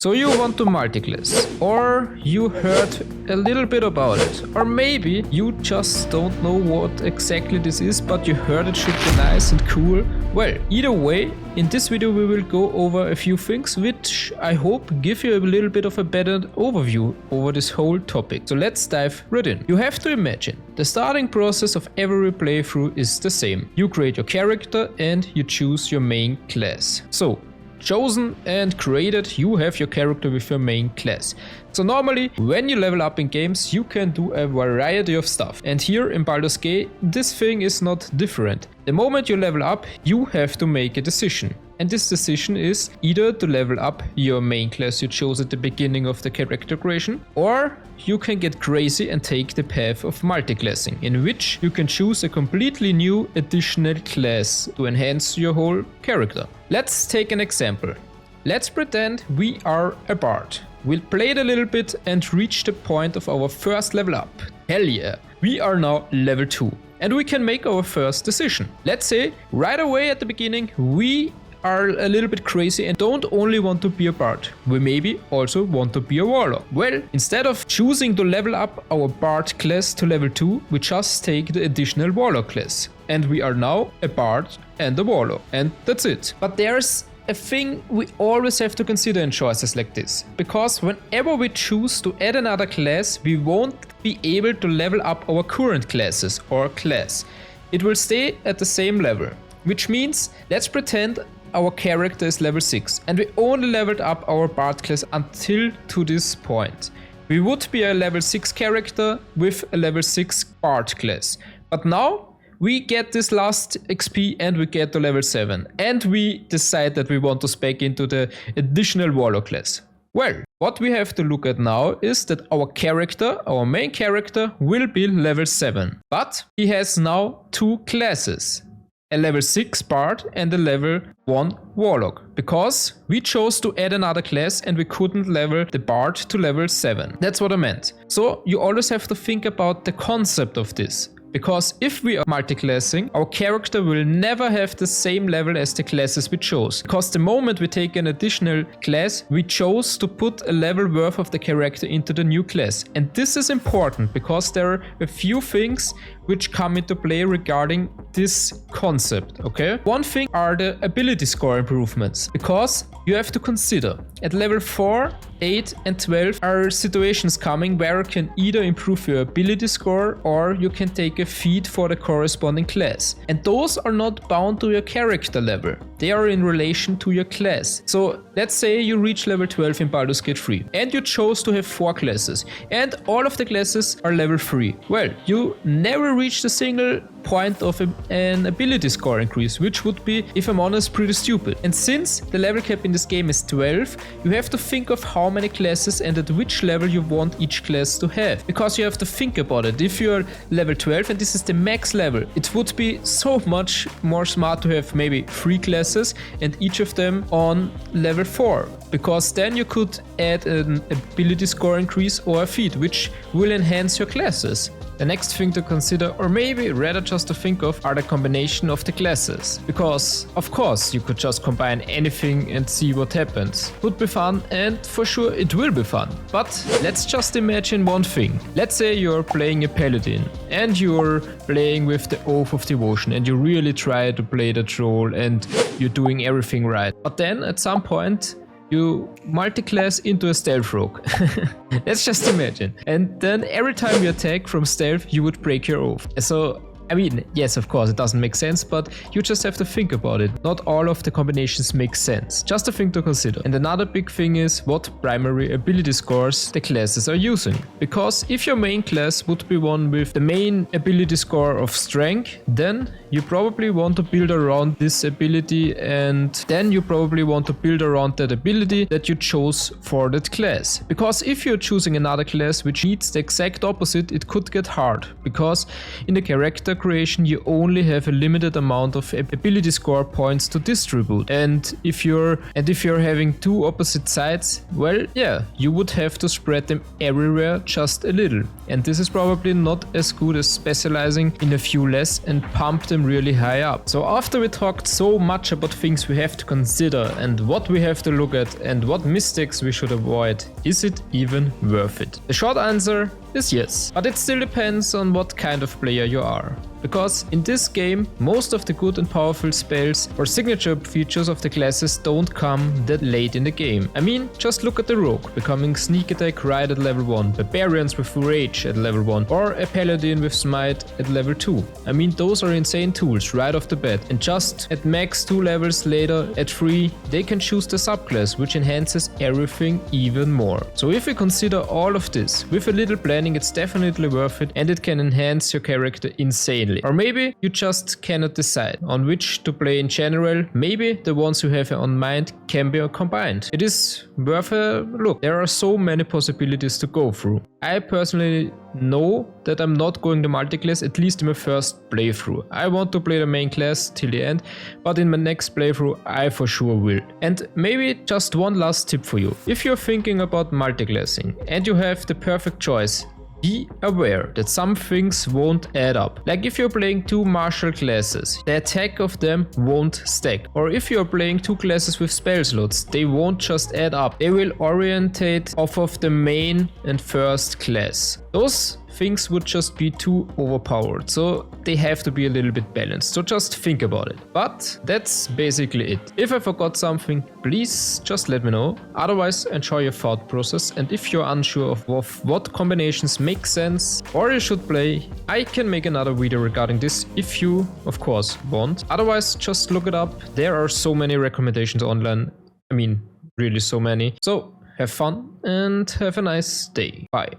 So you want to multiclass, or you heard a little bit about it, or maybe you just don't know what exactly this is, but you heard it should be nice and cool. Well, either way, in this video we will go over a few things which I hope give you a little bit of a better overview over this whole topic. So let's dive right in. You have to imagine, the starting process of every playthrough is the same. You create your character and you choose your main class. So, chosen and created, you have your character with your main class. So normally, when you level up in games, you can do a variety of stuff. And here in Baldur's Gate, this thing is not different. The moment you level up, you have to make a decision. And this decision is either to level up your main class you chose at the beginning of the character creation, or you can get crazy and take the path of multiclassing, in which you can choose a completely new additional class to enhance your whole character. Let's take an example. Let's pretend we are a bard. We'll play it a little bit and reach the point of our first level up. Hell yeah! We are now level 2 and we can make our first decision. Let's say right away at the beginning we are a little bit crazy and don't only want to be a bard, we maybe also want to be a warlock. Well, instead of choosing to level up our bard class to level 2, we just take the additional warlock class. And we are now a bard and a warlock. And that's it. But there's a thing we always have to consider in choices like this. Because whenever we choose to add another class, we won't be able to level up our current classes or class. It will stay at the same level. Which means, let's pretend our character is level 6 and we only leveled up our bard class until to this point. We would be a level 6 character with a level 6 bard class. But now we get this last XP and we get to level 7 and we decide that we want to spec into the additional warlock class. Well, what we have to look at now is that our character, our main character, will be level 7. But he has now two classes. A level 6 bard and a level 1 warlock, because we chose to add another class and we couldn't level the bard to level 7. That's what I meant. So you always have to think about the concept of this. Because if we are multiclassing, our character will never have the same level as the classes we chose. Because the moment we take an additional class, we chose to put a level worth of the character into the new class. And this is important because there are a few things which come into play regarding this concept, okay? One thing are the ability score improvements, because you have to consider at level 4, 8 and 12 are situations coming where you can either improve your ability score or you can take a feat for the corresponding class. And those are not bound to your character level. They are in relation to your class. So let's say you reach level 12 in Baldur's Gate 3 and you chose to have 4 classes and all of the classes are level 3. Well, you never reached a single point of an ability score increase, which would be, if I'm honest, pretty stupid. And since the level cap in this game is 12, you have to think of how many classes and at which level you want each class to have. Because you have to think about it. If you're level 12 and this is the max level, it would be so much more smart to have maybe 3 classes and each of them on level 4. Because then you could add an ability score increase or a feat, which will enhance your classes. The next thing to consider, or maybe rather just to think of, are the combination of the classes. Because, of course, you could just combine anything and see what happens. Would be fun, and for sure it will be fun. But let's just imagine one thing. Let's say you're playing a paladin and you're playing with the Oath of Devotion and you really try to play that role and you're doing everything right. But then at some point you multiclass into a stealth rogue. Let's just imagine. And then every time you attack from stealth, you would break your oath. So, I mean, yes, of course, it doesn't make sense, but you just have to think about it. Not all of the combinations make sense. Just a thing to consider. And another big thing is what primary ability scores the classes are using. Because if your main class would be one with the main ability score of strength, then you probably want to build around this ability, and then you probably want to build around that ability that you chose for that class. Because if you're choosing another class which needs the exact opposite, it could get hard. Because in the character character creation, you only have a limited amount of ability score points to distribute. And if you're having two opposite sides, well, yeah, you would have to spread them everywhere just a little. And this is probably not as good as specializing in a few less and pump them really high up. So after we talked so much about things we have to consider and what we have to look at and what mistakes we should avoid, is it even worth it? The short answer is yes, but it still depends on what kind of player you are. Because in this game, most of the good and powerful spells or signature features of the classes don't come that late in the game. I mean, just look at the rogue, becoming sneak attack right at level 1, barbarians with rage at level 1, or a paladin with smite at level 2. I mean, those are insane tools right off the bat, and just at max 2 levels later, at 3, they can choose the subclass, which enhances everything even more. So if we consider all of this, with a little planning, it's definitely worth it, and it can enhance your character insanely. Or maybe you just cannot decide on which to play in general. Maybe the ones you have on mind can be combined. It is worth a look. There are so many possibilities to go through. I personally know that I'm not going to multiclass, at least in my first playthrough. I want to play the main class till the end, but in my next playthrough I for sure will. And maybe just one last tip for you. If you're thinking about multiclassing and you have the perfect choice, be aware that some things won't add up. Like if you're playing two martial classes, the attack of them won't stack. Or if you're playing two classes with spell slots, they won't just add up. They will orientate off of the main and first class. Those things would just be too overpowered, so they have to be a little bit balanced. So just think about it. But that's basically it. If I forgot something, please just let me know. Otherwise, enjoy your thought process, and if you're unsure of what combinations make sense or you should play, I can make another video regarding this if you, of course, want. Otherwise, just look it up. There are so many recommendations online. I mean, really so many. So have fun and have a nice day. Bye.